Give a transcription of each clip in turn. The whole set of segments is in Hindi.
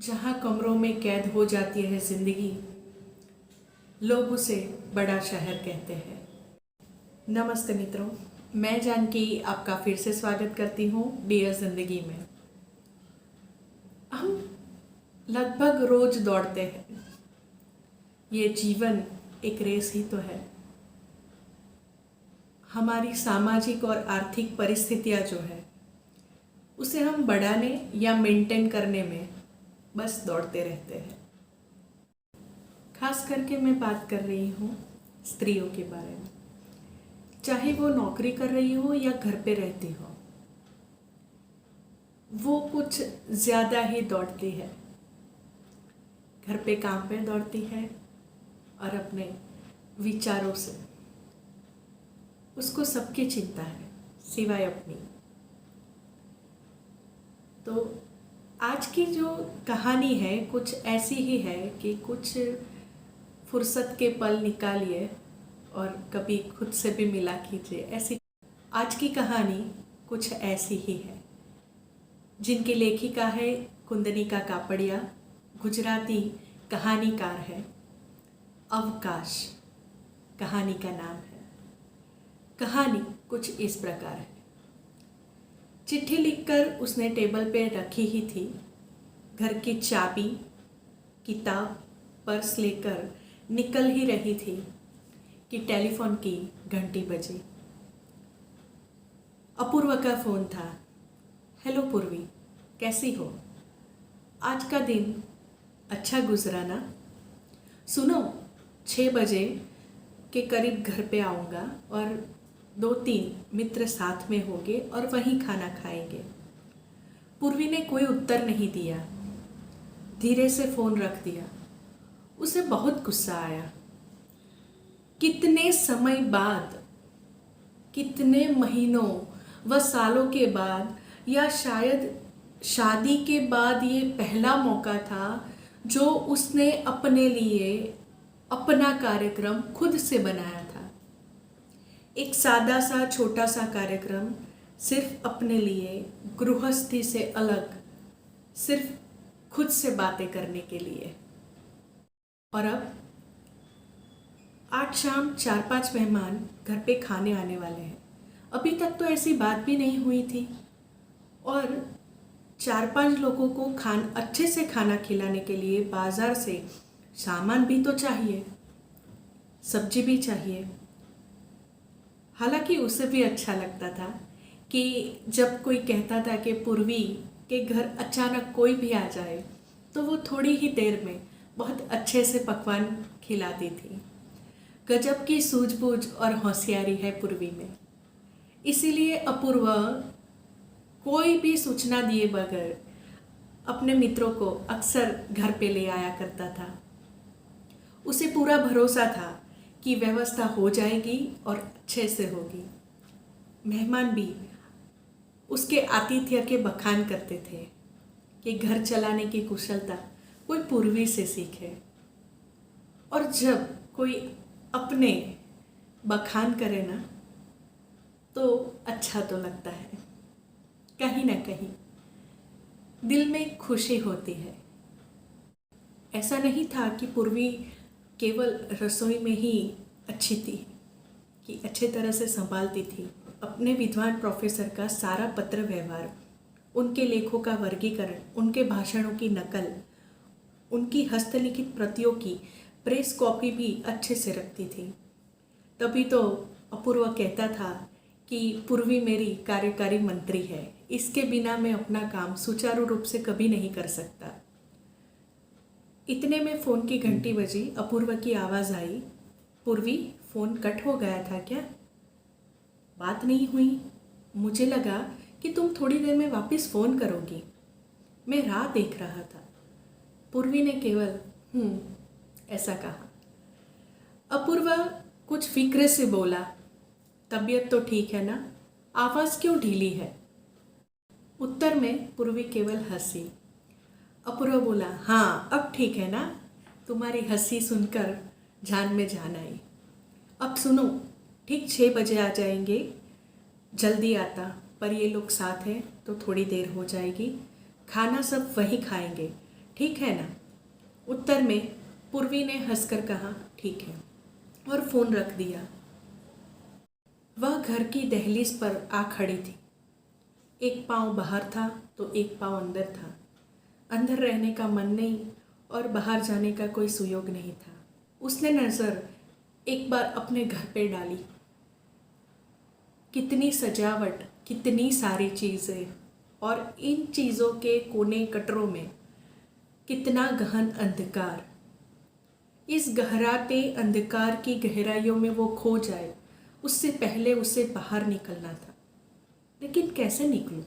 जहाँ कमरों में कैद हो जाती है जिंदगी, लोग उसे बड़ा शहर कहते हैं। नमस्ते मित्रों, मैं जानकी आपका फिर से स्वागत करती हूँ डियर जिंदगी में। हम लगभग रोज दौड़ते हैं। ये जीवन एक रेस ही तो है। हमारी सामाजिक और आर्थिक परिस्थितियाँ जो है उसे हम बढ़ाने या मेंटेन करने में बस दौड़ते रहते हैं। खास करके मैं बात कर रही हूँ स्त्रियों के बारे में। चाहे वो नौकरी कर रही हो या घर पे रहती हो, वो कुछ ज़्यादा ही दौड़ती है। घर पे काम पे दौड़ती है और अपने विचारों से उसको सबकी चिंता है सिवाय अपनी। तो आज की जो कहानी है कुछ ऐसी ही है कि कुछ फुर्सत के पल निकालिए और कभी खुद से भी मिला कीजिए। ऐसी आज की कहानी कुछ ऐसी ही है, जिनकी लेखिका है कुंदनिका कापड़िया, गुजराती कहानीकार है। अवकाश कहानी का नाम है। कहानी कुछ इस प्रकार है। चिट्ठी लिखकर उसने टेबल पे रखी ही थी। घर की चाबी, किताब, पर्स लेकर निकल ही रही थी कि टेलीफोन की घंटी बजी। अपूर्वा का फ़ोन था। हेलो पूर्वी, कैसी हो? आज का दिन अच्छा गुजरा ना? सुनो, 6 बजे के करीब घर पे आऊँगा और 2-3 मित्र साथ में होंगे और वहीं खाना खाएंगे। पूर्वी ने कोई उत्तर नहीं दिया, धीरे से फ़ोन रख दिया। उसे बहुत गुस्सा आया। कितने समय बाद, कितने महीनों व सालों के बाद, या शायद शादी के बाद ये पहला मौका था जो उसने अपने लिए अपना कार्यक्रम खुद से बनाया था। एक सादा सा छोटा सा कार्यक्रम, सिर्फ अपने लिए, गृहस्थी से अलग, सिर्फ खुद से बातें करने के लिए। और अब आज शाम 4-5 मेहमान घर पे खाने आने वाले हैं। अभी तक तो ऐसी बात भी नहीं हुई थी। और 4-5 लोगों को अच्छे से खाना खिलाने के लिए बाज़ार से सामान भी तो चाहिए, सब्जी भी चाहिए। हालांकि उसे भी अच्छा लगता था कि जब कोई कहता था कि पूर्वी के घर अचानक कोई भी आ जाए तो वो थोड़ी ही देर में बहुत अच्छे से पकवान खिलाती थी। गजब की सूझबूझ और होशियारी है पूर्वी में। इसीलिए अपूर्वा कोई भी सूचना दिए बगैर अपने मित्रों को अक्सर घर पे ले आया करता था। उसे पूरा भरोसा था कि व्यवस्था हो जाएगी और अच्छे से होगी। मेहमान भी उसके आतिथ्य के बखान करते थे कि घर चलाने की कुशलता कोई पूर्वी से सीखे। और जब कोई अपने बखान करे ना तो अच्छा तो लगता है, कहीं ना कहीं दिल में खुशी होती है। ऐसा नहीं था कि पूर्वी केवल रसोई में ही अच्छी थी, कि अच्छे तरह से संभालती थी। अपने विद्वान प्रोफेसर का सारा पत्र व्यवहार, उनके लेखों का वर्गीकरण, उनके भाषणों की नकल, उनकी हस्तलिखित प्रतियों की प्रेस कॉपी भी अच्छे से रखती थी। तभी तो अपूर्वा कहता था कि पूर्वी मेरी कार्यकारी मंत्री है, इसके बिना मैं अपना काम सुचारू रूप से कभी नहीं कर सकता। इतने में फ़ोन की घंटी बजी। अपूर्वा की आवाज़ आई, पूर्वी, फ़ोन कट हो गया था क्या? बात नहीं हुई। मुझे लगा कि तुम थोड़ी देर में वापस फ़ोन करोगी, मैं राह देख रहा था। पूर्वी ने केवल ऐसा कहा। अपूर्वा कुछ फिक्र से बोला, तबीयत तो ठीक है ना? आवाज़ क्यों ढीली है? उत्तर में पूर्वी केवल हंसी। अपूर्वा बोला, हाँ अब ठीक है ना? तुम्हारी हंसी सुनकर जान में जान आई। अब सुनो, ठीक 6 बजे आ जाएंगे। जल्दी आता, पर ये लोग साथ हैं तो थोड़ी देर हो जाएगी। खाना सब वहीं खाएंगे। ठीक है ना? उत्तर में पूर्वी ने हंसकर कहा, ठीक है, और फ़ोन रख दिया। वह घर की दहलीज पर आ खड़ी थी। एक पाँव बाहर था तो एक पाँव अंदर था। अंदर रहने का मन नहीं और बाहर जाने का कोई सुयोग नहीं था। उसने नज़र एक बार अपने घर पे डाली। कितनी सजावट, कितनी सारी चीज़ें, और इन चीज़ों के कोने कटरों में कितना गहन अंधकार। इस गहराते अंधकार की गहराइयों में वो खो जाए, उससे पहले उसे बाहर निकलना था। लेकिन कैसे निकलूं?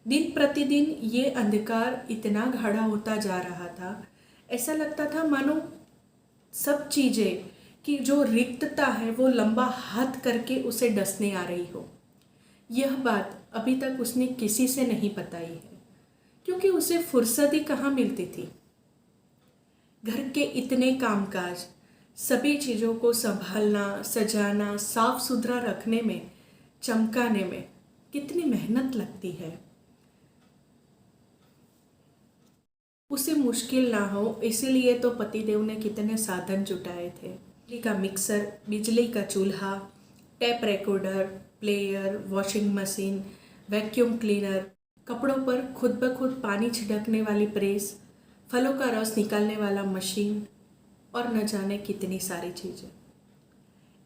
दिन प्रतिदिन ये अंधकार इतना गाढ़ा होता जा रहा था। ऐसा लगता था मानो सब चीज़ें की जो रिक्तता है वो लंबा हाथ करके उसे डसने आ रही हो। यह बात अभी तक उसने किसी से नहीं बताई है, क्योंकि उसे फुर्सत ही कहाँ मिलती थी। घर के इतने कामकाज, सभी चीज़ों को संभालना, सजाना, साफ सुथरा रखने में, चमकाने में कितनी मेहनत लगती है। उसे मुश्किल ना हो इसीलिए तो पतिदेव ने कितने साधन जुटाए थे। बिजली का मिक्सर, बिजली का चूल्हा, tape recorder, player, washing machine, vacuum cleaner, कपड़ों पर खुद ब खुद पानी छिड़कने वाली प्रेस, फलों का रस निकालने वाला मशीन, और न जाने कितनी सारी चीज़ें।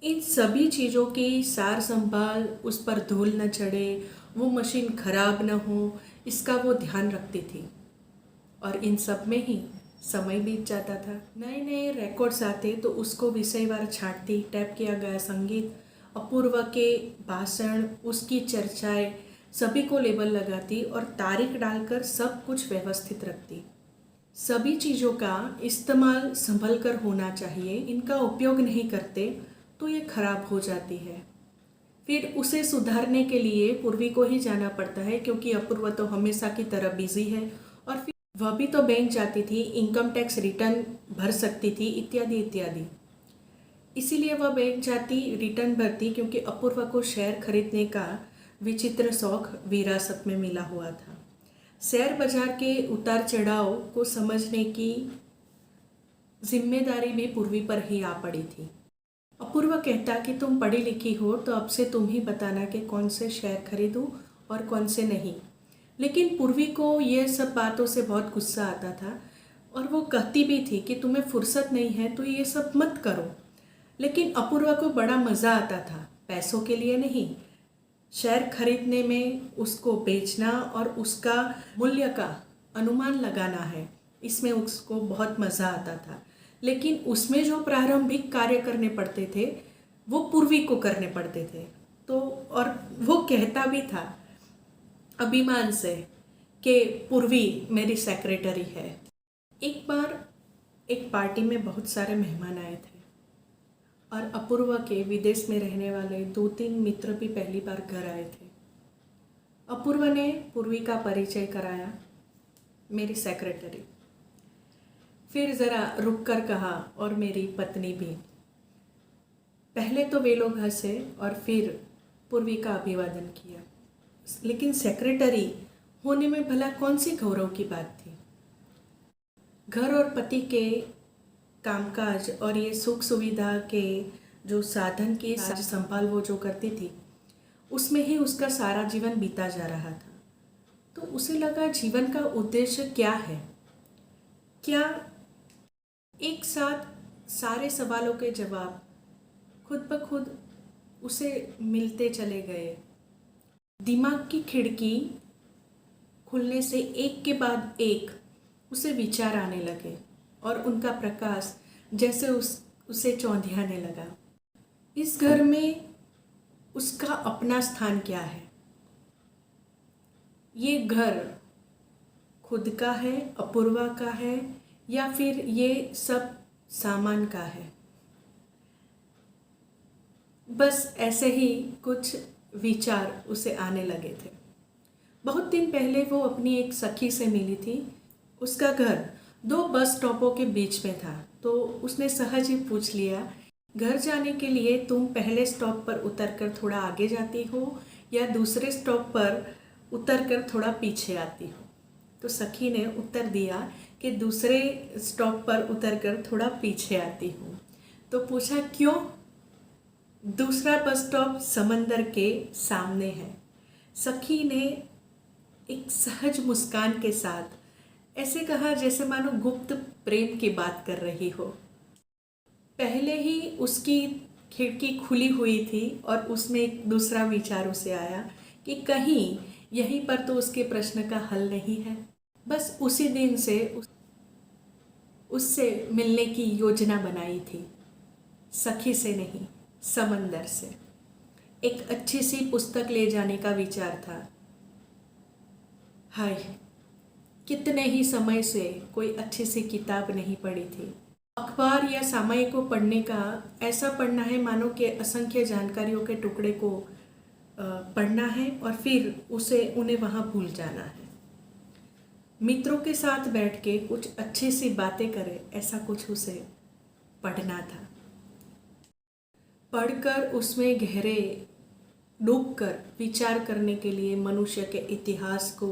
इन सभी चीज़ों की सार संभाल, उस पर धूल न चढ़े, वो मशीन खराब न हो, इसका वो ध्यान रखती थी। और इन सब में ही समय बीत जाता था। नए नए रिकॉर्ड्स आते तो उसको विषयवार छांटती, टैप किया गया संगीत, अपूर्व के भाषण, उसकी चर्चाएं, सभी को लेबल लगाती और तारीख डालकर सब कुछ व्यवस्थित रखती। सभी चीज़ों का इस्तेमाल संभल कर होना चाहिए, इनका उपयोग नहीं करते तो ये खराब हो जाती है। फिर उसे सुधारने के लिए पूर्वी को ही जाना पड़ता है, क्योंकि अपूर्व तो हमेशा की तरह बिजी है, और फिर वह भी तो बैंक जाती थी, इनकम टैक्स रिटर्न भर सकती थी, इत्यादि इत्यादि। इसीलिए वह बैंक जाती, रिटर्न भरती, क्योंकि अपूर्व को शेयर खरीदने का विचित्र शौक विरासत में मिला हुआ था। शेयर बाजार के उतार चढ़ाव को समझने की जिम्मेदारी भी पूर्वी पर ही आ पड़ी थी। अपूर्व कहता कि तुम पढ़ी लिखी हो तो अब से तुम ही बताना कि कौन से शेयर खरीदूं और कौन से नहीं। लेकिन पूर्वी को ये सब बातों से बहुत गुस्सा आता था, और वो कहती भी थी कि तुम्हें फुर्सत नहीं है तो ये सब मत करो। लेकिन अपूर्वा को बड़ा मज़ा आता था, पैसों के लिए नहीं, शेयर खरीदने में, उसको बेचना और उसका मूल्य का अनुमान लगाना है, इसमें उसको बहुत मज़ा आता था। लेकिन उसमें जो प्रारंभिक कार्य करने पड़ते थे वो पूर्वी को करने पड़ते थे। तो और वो कहता भी था अभिमान से कि पूर्वी मेरी सेक्रेटरी है। एक बार एक पार्टी में बहुत सारे मेहमान आए थे, और अपूर्वा के विदेश में रहने वाले 2-3 मित्र भी पहली बार घर आए थे। अपूर्वा ने पूर्वी का परिचय कराया, मेरी सेक्रेटरी। फिर ज़रा रुक कर कहा, और मेरी पत्नी भी। पहले तो वे लोग हंसे और फिर पूर्वी का अभिवादन किया। लेकिन सेक्रेटरी होने में भला कौन सी गौरव की बात थी? घर और पति के कामकाज और ये सुख सुविधा के जो साधन की साज संभाल वो जो करती थी, उसमें ही उसका सारा जीवन बीता जा रहा था। तो उसे लगा जीवन का उद्देश्य क्या है? क्या एक साथ सारे सवालों के जवाब खुद ब खुद उसे मिलते चले गए। दिमाग की खिड़की खुलने से एक के बाद एक उसे विचार आने लगे, और उनका प्रकाश जैसे उसे चौंधियाने लगा। इस घर में उसका अपना स्थान क्या है? ये घर खुद का है, अपूर्वा का है, या फिर ये सब सामान का है? बस ऐसे ही कुछ विचार उसे आने लगे थे। बहुत दिन पहले वो अपनी एक सखी से मिली थी। उसका घर 2 बस स्टॉपों के बीच में था, तो उसने सहज ही पूछ लिया, घर जाने के लिए तुम पहले स्टॉप पर उतरकर थोड़ा आगे जाती हो या दूसरे स्टॉप पर उतरकर थोड़ा पीछे आती हो? तो सखी ने उत्तर दिया कि दूसरे स्टॉप पर उतरकर थोड़ा पीछे आती हूँ। तो पूछा क्यों? दूसरा बस स्टॉप समंदर के सामने है। सखी ने एक सहज मुस्कान के साथ ऐसे कहा जैसे मानो गुप्त प्रेम की बात कर रही हो। पहले ही उसकी खिड़की खुली हुई थी और उसमें एक दूसरा विचार उसे आया कि कहीं यहीं पर तो उसके प्रश्न का हल नहीं है। बस उसी दिन से उससे मिलने की योजना बनाई थी, सखी से नहीं, समंदर से। एक अच्छी सी पुस्तक ले जाने का विचार था। हाय, कितने ही समय से कोई अच्छी सी किताब नहीं पढ़ी थी। अखबार या सामयिक को पढ़ने का ऐसा पढ़ना है मानो कि असंख्य जानकारियों के टुकड़े को पढ़ना है और फिर उन्हें वहाँ भूल जाना है। मित्रों के साथ बैठ के कुछ अच्छी सी बातें करें, ऐसा कुछ उसे पढ़ना था। पढ़कर उसमें गहरे डूबकर विचार करने के लिए मनुष्य के इतिहास को,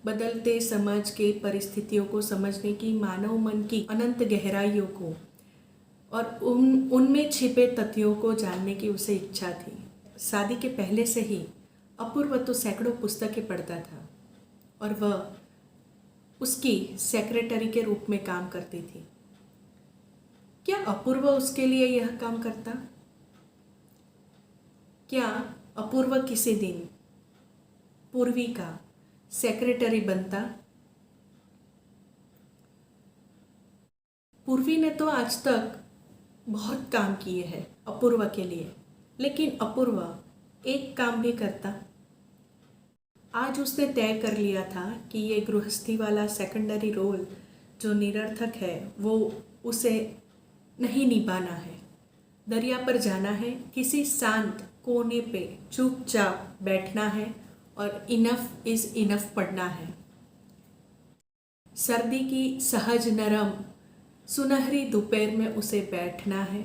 बदलते समाज के परिस्थितियों को समझने की, मानव मन की अनंत गहराइयों को और उनमें छिपे तथ्यों को जानने की उसे इच्छा थी। शादी के पहले से ही अपूर्व तो सैकड़ों पुस्तकें पढ़ता था और वह उसकी सेक्रेटरी के रूप में काम करती थी। क्या अपूर्व उसके लिए यह काम करता? क्या अपूर्व किसी दिन पूर्वी का सेक्रेटरी बनता? पूर्वी ने तो आज तक बहुत काम किए हैं अपूर्व के लिए, लेकिन अपूर्व एक काम भी करता। आज उसने तय कर लिया था कि ये गृहस्थी वाला सेकेंडरी रोल जो निरर्थक है वो उसे नहीं निभाना है। दरिया पर जाना है, किसी शांत कोने पे चुपचाप बैठना है और इनफ इज इनफ पढ़ना है। सर्दी की सहज नरम सुनहरी दोपहर में उसे बैठना है।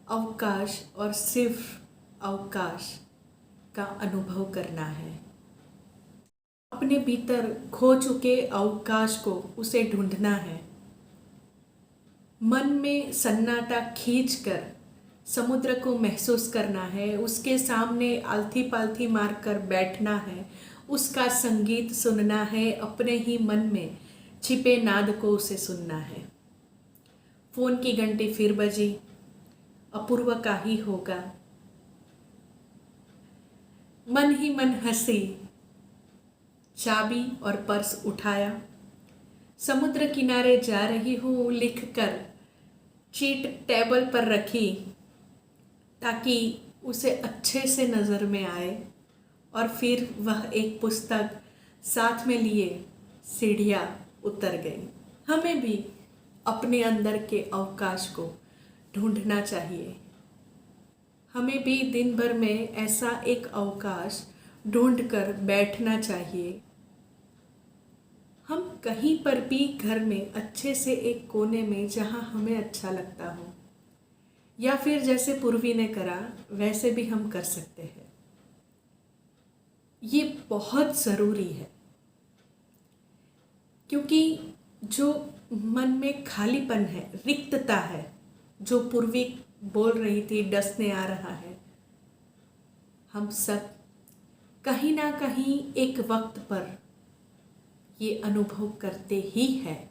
अवकाश और सिर्फ अवकाश का अनुभव करना है। अपने भीतर खो चुके अवकाश को उसे ढूंढना है। मन में सन्नाटा खींचकर समुद्र को महसूस करना है। उसके सामने आलथी पालथी मारकर बैठना है। उसका संगीत सुनना है। अपने ही मन में छिपे नाद को उसे सुनना है। फोन की घंटी फिर बजी, अपूर्व का ही होगा। मन ही मन हंसी, चाबी और पर्स उठाया। समुद्र किनारे जा रही हूँ लिखकर चीट टेबल पर रखी ताकि उसे अच्छे से नज़र में आए और फिर वह एक पुस्तक साथ में लिए सीढ़ियाँ उतर गई। हमें भी अपने अंदर के अवकाश को ढूंढना चाहिए। हमें भी दिन भर में ऐसा एक अवकाश ढूंढकर बैठना चाहिए। हम कहीं पर भी घर में अच्छे से एक कोने में जहाँ हमें अच्छा लगता हो, या फिर जैसे पूर्वी ने करा वैसे भी हम कर सकते हैं। ये बहुत ज़रूरी है, क्योंकि जो मन में खालीपन है, रिक्तता है, जो पूर्वी बोल रही थी डसने आ रहा है, हम सब कहीं ना कहीं एक वक्त पर ये अनुभव करते ही हैं।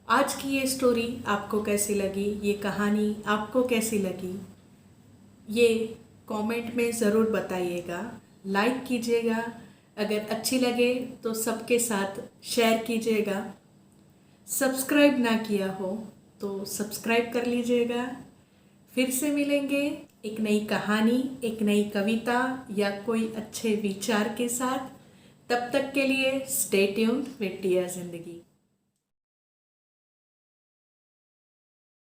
आज की ये स्टोरी आपको कैसी लगी, ये कहानी आपको कैसी लगी, ये कमेंट में ज़रूर बताइएगा। लाइक कीजिएगा, अगर अच्छी लगे तो सबके साथ शेयर कीजिएगा। सब्सक्राइब ना किया हो तो सब्सक्राइब कर लीजिएगा। फिर से मिलेंगे एक नई कहानी, एक नई कविता या कोई अच्छे विचार के साथ। तब तक के लिए स्टे ट्यून्ड विद डियर जिंदगी।